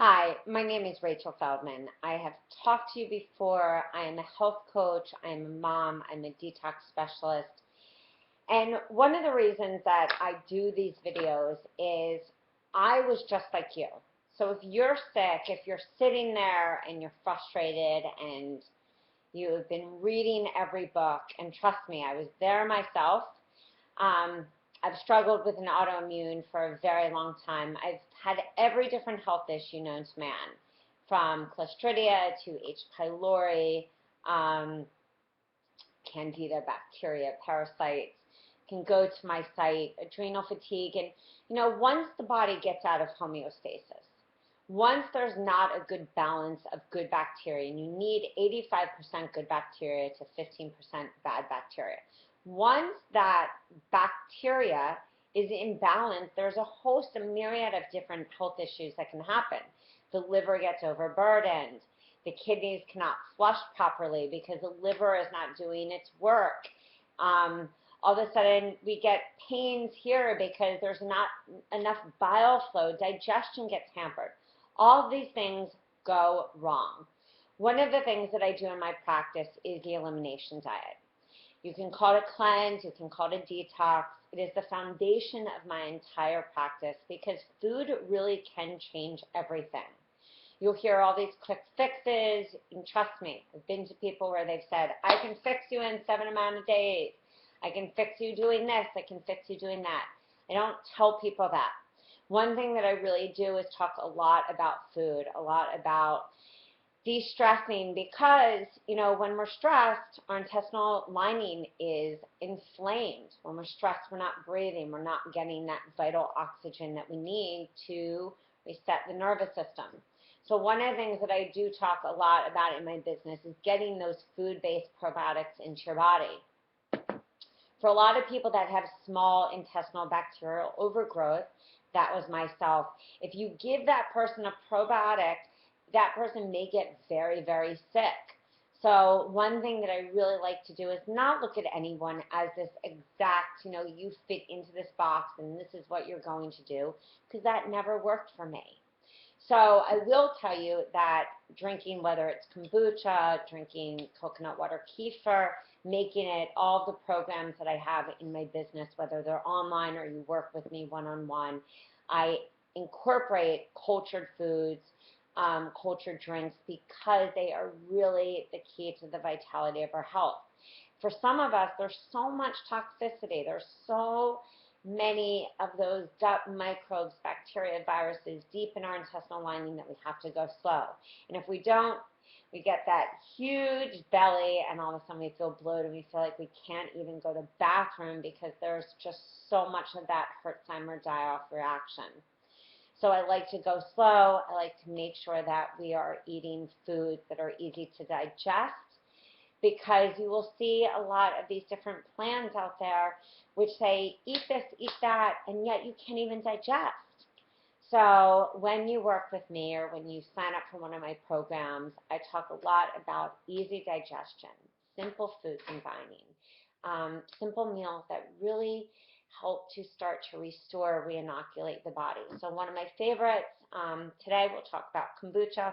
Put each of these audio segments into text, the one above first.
Hi, my name is Rachel Feldman. I have talked to you before. I am a health coach, I'm a mom, I'm a detox specialist. And one of the reasons that I do these videos is I was just like you. So if you're sick, if you're sitting there and you're frustrated and you have been reading every book, and trust me, I was there myself. Um, I've struggled with an autoimmune for a very long time. I've had every different health issue known to man, from Clostridia to H. pylori, um, Candida bacteria, parasites. Can go to my site, adrenal fatigue, and once the body gets out of homeostasis, once there's not a good balance of good bacteria, and you need 85% good bacteria to 15% bad bacteria. Once that bacteria is in balance, there's a host, a myriad of different health issues that can happen. The liver gets overburdened. The kidneys cannot flush properly because the liver is not doing its work. All of a sudden, we get pains here because there's not enough bile flow. Digestion gets hampered. All of these things go wrong. One of the things that I do in my practice is the elimination diet. You can call it a cleanse, you can call it a detox. It is the foundation of my entire practice because food really can change everything. You'll hear all these quick fixes, and trust me, I've been to people where they've said, I can fix you in 7 amount of days. I can fix you doing this, I can fix you doing that. I don't tell people that. One thing that I really do is talk a lot about food, a lot about de-stressing because, when we're stressed, our intestinal lining is inflamed. When we're stressed, we're not breathing, we're not getting that vital oxygen that we need to reset the nervous system. So one of the things that I do talk a lot about in my business is getting those food-based probiotics into your body. For a lot of people that have small intestinal bacterial overgrowth, that was myself. If you give that person a probiotic, that person may get very, very sick. So one thing that I really like to do is not look at anyone as this exact, you fit into this box and this is what you're going to do, because that never worked for me. So I will tell you that drinking, whether it's kombucha, drinking coconut water kefir, making it, all the programs that I have in my business, whether they're online or you work with me one-on-one, I incorporate cultured foods, cultured drinks, because they are really the key to the vitality of our health. For some of us, there's so much toxicity. There's so many of those gut microbes, bacteria, viruses deep in our intestinal lining that we have to go slow. And if we don't, we get that huge belly, and all of a sudden we feel bloated. We feel like we can't even go to the bathroom because there's just so much of that Herxheimer die-off reaction. So I like to go slow. I like to make sure that we are eating foods that are easy to digest, because you will see a lot of these different plans out there which say eat this, eat that, and yet you can't even digest. So when you work with me or when you sign up for one of my programs, I talk a lot about easy digestion, simple food combining, simple meals that really help to start to restore, re-inoculate the body. So one of my favorites, today we'll talk about kombucha.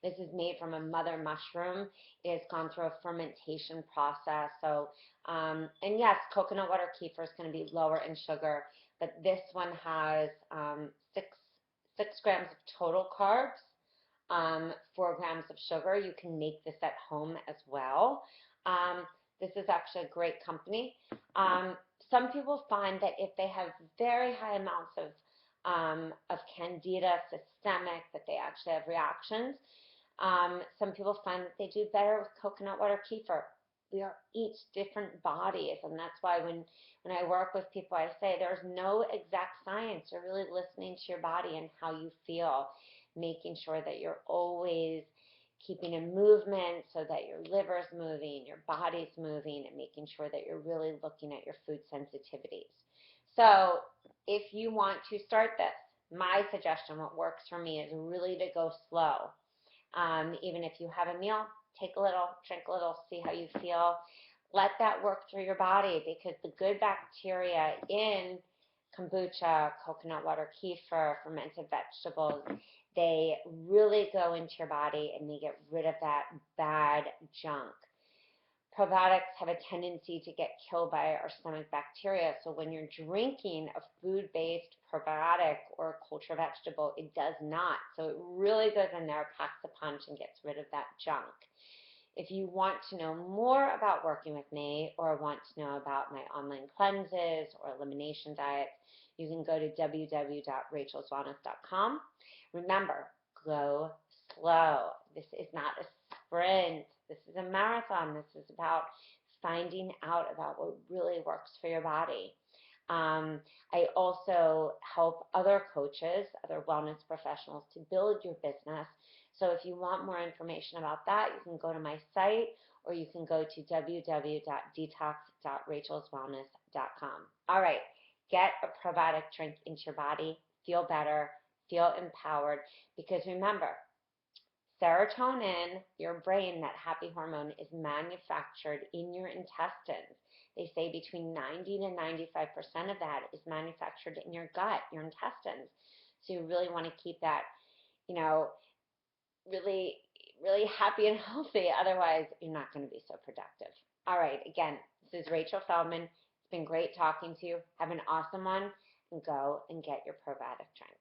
This is made from a mother mushroom. It has gone through a fermentation process. So, and yes, coconut water kefir is going to be lower in sugar, but this one has 6 grams of total carbs, 4 grams of sugar. You can make this at home as well. This is actually a great company. Some people find that if they have very high amounts of candida systemic, that they actually have reactions. Some people find that they do better with coconut water kefir. We are each different bodies, and that's why when I work with people, I say there's no exact science. You're really listening to your body and how you feel, making sure that you're always keeping in movement so that your liver's moving, your body's moving, and making sure that you're really looking at your food sensitivities. So if you want to start this, my suggestion, what works for me, is really to go slow. Even if you have a meal, take a little, drink a little, see how you feel. Let that work through your body, because the good bacteria in kombucha, coconut water, kefir, fermented vegetables. They really go into your body and they get rid of that bad junk. Probiotics have a tendency to get killed by our stomach bacteria. So when you're drinking a food-based probiotic or a culture vegetable, it does not. So it really goes in there, packs a punch, and gets rid of that junk. If you want to know more about working with me or want to know about my online cleanses or elimination diets, you can go to www.rachelswellness.com. Remember, go slow. This is not a sprint. This is a marathon. This is about finding out about what really works for your body. I also help other coaches, other wellness professionals to build your business. So if you want more information about that, you can go to my site or you can go to www.detox.rachelswellness.com. All right, get a probiotic drink into your body, feel better, feel empowered, because remember, serotonin, your brain, that happy hormone, is manufactured in your intestines. They say between 90 to 95% of that is manufactured in your gut, your intestines. So you really want to keep that, really, really happy and healthy. Otherwise, you're not going to be so productive. All right, again, this is Rachel Feldman. It's been great talking to you. Have an awesome one, and go and get your probiotic drink.